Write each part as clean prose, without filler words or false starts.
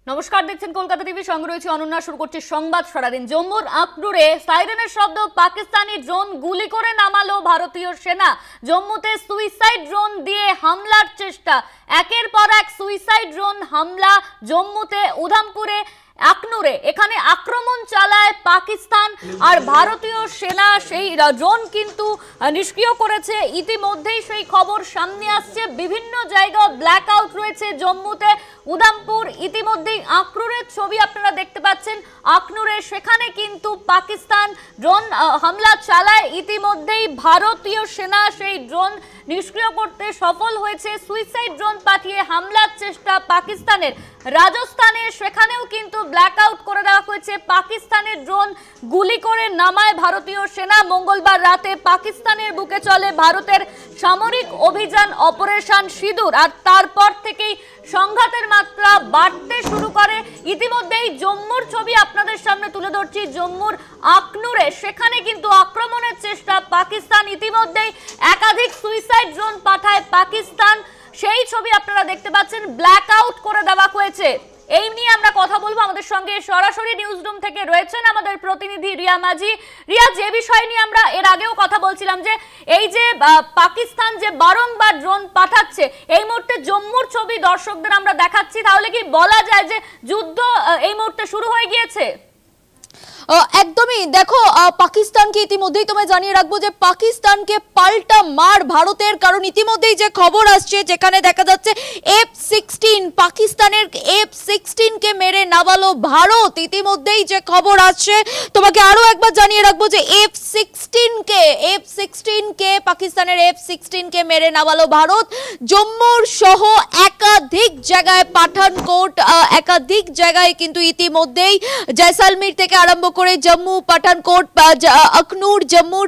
নমস্কার, দেখছেন কলকাতা টিভি, সঙ্গে রয়েছে অনন্যা। শুরু করছে সংবাদ সারাদিন। জম্মুর আখনুরে সাইরেনের শব্দ, পাকিস্তানি ড্রোন গুলি করে নামালো ভারতীয় সেনা। জম্মুতে সুইসাইড ড্রোন দিয়ে হামলার চেষ্টা, একের পর এক সুইসাইড ড্রোন হামলা জম্মুতে, উধামপুরে, আখনুরে। এখানে আক্রমণ চালায় পাকিস্তান আর ভারতীয় সেনা সেই ড্রোন কিন্তু নিষ্ক্রিয় করেছে। ইতিমধ্যেই সেই খবর সামনে আসছে। বিভিন্ন জায়গায় ব্ল্যাক আউট রয়েছে জম্মুতে, উধামপুর। ইতিমধ্যেই আখনুরের ছবি আপনারা দেখতে পাচ্ছেন। আখনুরে সেখানে কিন্তু পাকিস্তান ড্রোন হামলা চালায়। ইতিমধ্যেই ভারতীয় সেনা সেই ড্রোন নিষ্ক্রিয় করতে সফল হয়েছে। সুইসাইড ড্রোন পাঠিয়ে হামলার চেষ্টা পাকিস্তানের। রাজস্থানে সেখানেও কিন্তু ব্ল্যাক আউট করে দেওয়া হয়েছে। পাকিস্তানের ড্রোন গুলি করে নামায় ভারতীয় সেনা। মঙ্গলবার রাতে পাকিস্তানের বুকে চলে ভারতের সামরিক অভিযান অপারেশন সিঁদুর, আর তারপর থেকেই সংঘাতের মাত্রা বাড়তে শুরু করে। ইতিমধ্যেই জম্মুর ছবি আপনাদের সামনে তুলে ধরছি। জম্মুর আখনুরে সেখানে কিন্তু আক্রমণের চেষ্টা পাকিস্তান। ইতিমধ্যেই একাধিক সুইসাইড ড্রোন পাঠায় পাকিস্তান, সেই ছবি আপনারা দেখতে পাচ্ছেন। ব্ল্যাক আউট করে দেওয়া হয়েছে। এই নিয়ে আমরা কথা বলবো। আমাদের সঙ্গে সরাসরি নিউজ রুম থেকে রয়েছেন আমাদের প্রতিনিধি রিয়া মাঝি। রিয়া, যে বিষয় নিয়ে আমরা এর আগেও কথা বলছিলাম, যে এই যে পাকিস্তান যে বারংবার ড্রোন পাঠাচ্ছে, এই মুহূর্তে জম্মুর ছবি দর্শকদের আমরা দেখাচ্ছি, তাহলে কি বলা যায় যে যুদ্ধ এই মুহূর্তে শুরু হয়ে গিয়েছে? একদমই। দেখো, পাকিস্তানকে ইতিমধ্যেই তোমায় জানিয়ে রাখবো যে পাকিস্তানকে পাল্টা মার ভারতের, কারণ ইতিমধ্যেই যে খবর আসছে যেখানে দেখা যাচ্ছে F-16 পাকিস্তানের F-16 কে মেরে নামালো ভারত। ইতিমধ্যেই যে খবর আসছে তোমাকে আরো একবার জানিয়ে রাখবো যে F-16 কে পাকিস্তানের F-16 কে মেরে নামালো ভারত। জম্মুর সহ একাধিক জায়গায়, পাঠানকোট, একাধিক জায়গায় কিন্তু ইতিমধ্যেই জয়সালমীর থেকে আরম্ভ করে জম্মু, পাঠানকোট, আখনুর, জম্মুর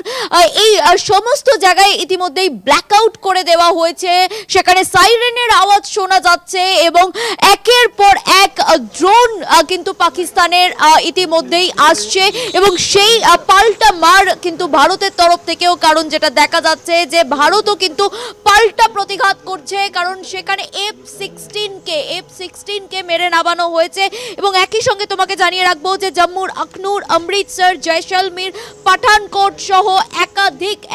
এই সমস্ত জায়গায় ইতিমধ্যেই ব্ল্যাক আউট করে দেওয়া হয়েছে। সেখানে সাইরেনের আওয়াজ শোনা যাচ্ছে এবং একের পর এক ড্রোন কিন্তু পাকিস্তানের ইতিমধ্যেই আসছে এবং সেই পাল্টা মার কিন্তু ভারতের তরফ থেকেও, কারণ যেটা দেখা যাচ্ছে যে ভারতও কিন্তু পাল্টা প্রতিঘাত করছে, কারণ সেখানে F-16 কে মেরে নামানো হয়েছে। এবং একই সঙ্গে তোমাকে জানিয়ে রাখবো যে জম্মুর, আখনুর, অমৃতসর, জয়সালমীর, পাঠানকোট সহ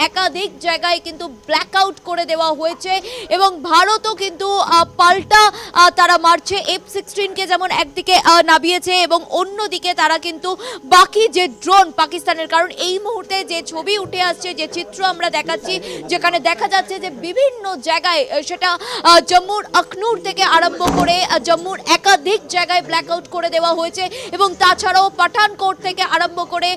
একাধিক জায়গায় কিন্তু ব্ল্যাক আউট করে দেওয়া হয়েছে এবং ভারতও কিন্তু পাল্টা তারা মারছে। F-16 কে যেমন একদিকে নামিয়েছে এবং অন্যদিকে তারা কিন্তু বাকি যে ড্রোন পাকিস্তানের, কারণ এই মুহূর্তে যে ছবি উঠে আসছে, যে চিত্র আমরা দেখাচ্ছি, যেখানে দেখা যাচ্ছে যে বিভিন্ন জায়গায়, সেটা জম্মুর আখনুর থেকে আরম্ভ করে জম্মুর একাধিক জায়গায় ব্ল্যাক আউট করে দেওয়া হয়েছে এবং তাছাড়াও পাঠানকোট থেকে আরম্ভ করে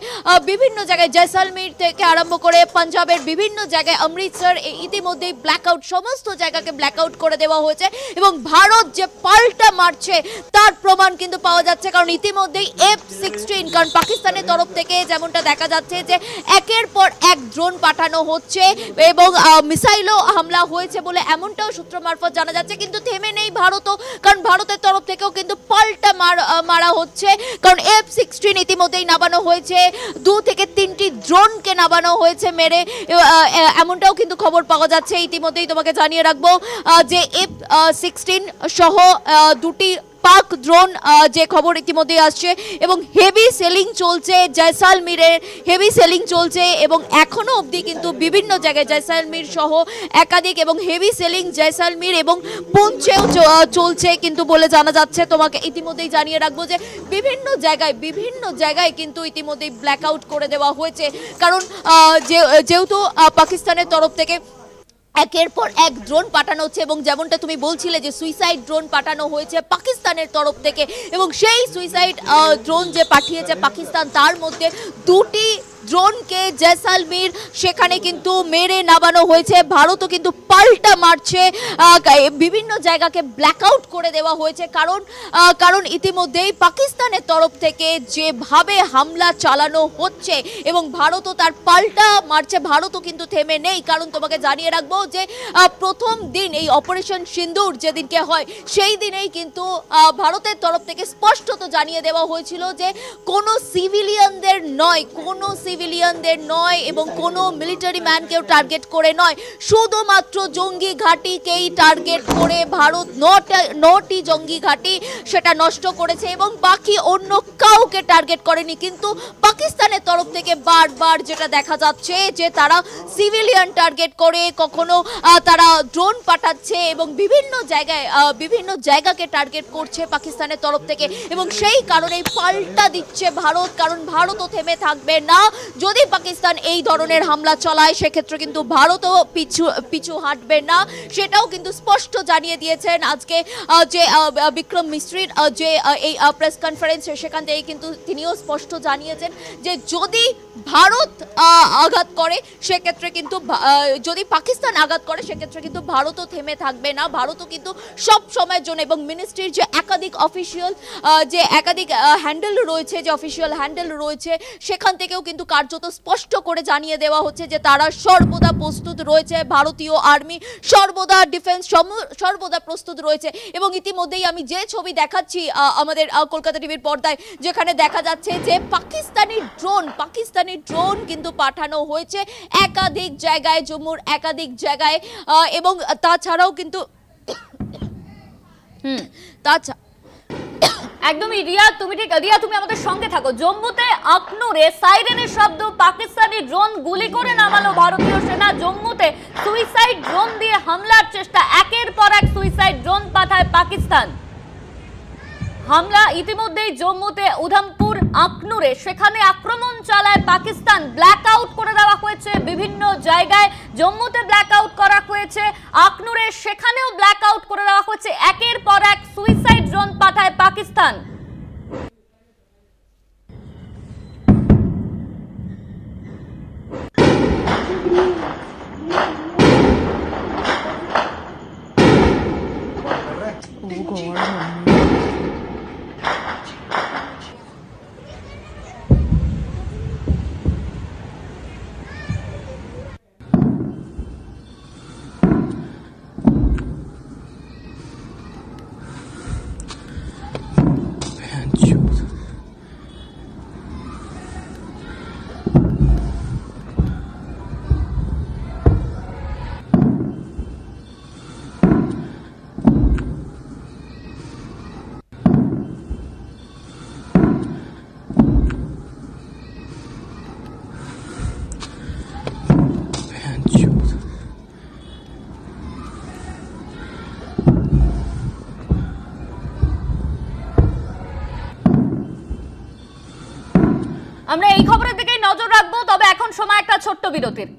বিভিন্ন জায়গায়, জয়সালমীর থেকে আরম্ভ করে পাঞ্জাবের বিভিন্ন জায়গায়, অমৃতসর, ইতিমধ্যেই ব্ল্যাক আউট, সমস্ত জায়গাকে ব্ল্যাক আউট করে দেওয়া হয়েছে এবং ভারত যে পাল্টা মারছে তার প্রমাণ কিন্তু পাওয়া যাচ্ছে। কারণ ইতিমধ্যেই F-16, কারণ পাকিস্তানের তরফ থেকে যেমনটা দেখা যাচ্ছে যে একের পর এক ড্রোন পাঠানো হচ্ছে এবং মিসাইলও হামলা হয়েছে বলে এমনটাও সূত্র মারফত জানা যাচ্ছে। কিন্তু থেমে নেই ভারতও, কারণ ভারতের তরফ থেকেও কিন্তু পাল্টা মারা হচ্ছে। কারণ F-16 ইতিমধ্যেই নামানো হয়েছে, 2 থেকে 3টি ড্রোনকে নামানো হয়েছে মেরে, এমনটাও কিন্তু খবর পাওয়া যাচ্ছে। ইতিমধ্যেই তোমাকে জানিয়ে রাখবো যে F-16 সহ 2টি পাক ড্রোন যে খবর ইতিমধ্যে আসছে এবং হেভি সেলিং চলছে, জয়সালমীরের হেভি সেলিং চলছে এবং এখনো অবধি কিন্তু বিভিন্ন জায়গায় জয়সালমীর সহ একাধিক এবং হেভি সেলিং জয়সালমীর এবং পুঞ্চেও চলছে কিন্তু বলে জানা যাচ্ছে। তোমাকে ইতিমধ্যেই জানিয়ে রাখবো যে বিভিন্ন জায়গায় কিন্তু ইতিমধ্যেই ব্ল্যাক আউট করে দেওয়া হয়েছে, কারণ যেহেতু পাকিস্তানের তরফ থেকে একের পর এক ড্রোন পাঠানো হচ্ছে এবং যেমনটা তুমি বলছিলে যে সুইসাইড ড্রোন পাঠানো হয়েছে পাকিস্তানের তরফ থেকে এবং সেই সুইসাইড ড্রোন যে পাঠিয়েছে পাকিস্তান, তার মধ্যে 2টি ড্রোনকে জয়সালমীর সেখানে কিন্তু মেরে নামানো হয়েছে। ভারতও কিন্তু পাল্টা মারছে, বিভিন্ন জায়গাকে ব্ল্যাক আউট করে দেওয়া হয়েছে, কারণ ইতিমধ্যেই পাকিস্তানের তরফ থেকে যেভাবে হামলা চালানো হচ্ছে এবং ভারতও তার পাল্টা মারছে। ভারতও কিন্তু থেমে নেই, কারণ তোমাকে জানিয়ে রাখবো যে প্রথম দিন এই অপারেশন সিন্দুর যেদিনকে হয় সেই দিনেই কিন্তু ভারতের তরফ থেকে স্পষ্টত জানিয়ে দেওয়া হয়েছিল যে কোনো সিভিলিয়ানদের নয়, কোনো সিভিলিয়ানদের নয় এবং কোনো মিলিটারি ম্যানকেও টার্গেট করে নয়, শুধুমাত্র জঙ্গি ঘাঁটিকেই টার্গেট করে ভারত 9টি জঙ্গি ঘাঁটি সেটা নষ্ট করেছে এবং বাকি অন্য কাউকে টার্গেট করেনি। কিন্তু পাকিস্তানের তরফ থেকে বারবার যেটা দেখা যাচ্ছে যে তারা সিভিলিয়ান টার্গেট করে, কখনো তারা ড্রোন পাঠাচ্ছে এবং বিভিন্ন জায়গাকে টার্গেট করছে পাকিস্তানের তরফ থেকে এবং সেই কারণেই পাল্টা দিচ্ছে ভারত, কারণ ভারতও থেমে থাকবে না। যদি পাকিস্তান এই ধরনের হামলা চালায় সেক্ষেত্রে কিন্তু ভারতও পিছু হাঁটবে না, সেটাও কিন্তু স্পষ্ট জানিয়ে দিয়েছেন আজকে যে বিক্রম মিশ্রির যে এই প্রেস কনফারেন্স, সেখান থেকে কিন্তু তিনিও স্পষ্ট জানিয়েছেন যে যদি ভারত আঘাত করে সেক্ষেত্রে কিন্তু, যদি পাকিস্তান আঘাত করে সেক্ষেত্রে কিন্তু ভারতও থেমে থাকবে না, ভারতও কিন্তু সব সময়ের জন্য। এবং মিনিস্ট্রির যে একাধিক অফিসিয়াল যে একাধিক হ্যান্ডেল রয়েছে, যে অফিসিয়াল হ্যান্ডেল রয়েছে, সেখান থেকেও কিন্তু কার্যত স্পষ্ট করে জানিয়ে দেওয়া হচ্ছে যে তারা সর্বদা প্রস্তুত রয়েছে, ভারতীয় আর্মি সর্বদা ডিফেন্স সর্বদা প্রস্তুত রয়েছে। এবং ইতিমধ্যেই আমি যে ছবি দেখাচ্ছি আমাদের কলকাতা টিভির পর্দায়, যেখানে দেখা যাচ্ছে যে পাকিস্তানি ড্রোন কিন্তু পাঠানো হয়েছে একাধিক জায়গায়, জম্মুর একাধিক জায়গায়। এবং তাছাড়াও কিন্তু একদমই রিয়া, তুমি আমাদের সঙ্গে থাকো। জম্মুতে আখনুরে সাইরেনের শব্দ, পাকিস্তানি ড্রোন গুলি করে নামালো ভারতীয় সেনা। জম্মুতে সুইসাইড ড্রোন দিয়ে হামলার চেষ্টা, একের পর এক সুইসাইড ড্রোন পাঠায় পাকিস্তান। হামলা ইতিমধ্যেই জম্মুতে উধমপুর আখনুরে, সেখানে আক্রমণ চালায় পাকিস্তান। ব্ল্যাক আউট করে দেওয়া হয়েছে বিভিন্ন জায়গায়, জম্মুতে ব্ল্যাক আউট করা হয়েছে, আখনুরে সেখানেও ব্ল্যাক আউট করে দেওয়া হয়েছে। একের পর এক সুইসাইড ড্রোন পাঠায় পাকিস্তান। আমরা এই খবরের দিকেই নজর রাখবো, তবে এখন সময় একটা ছোট্ট বিরতির।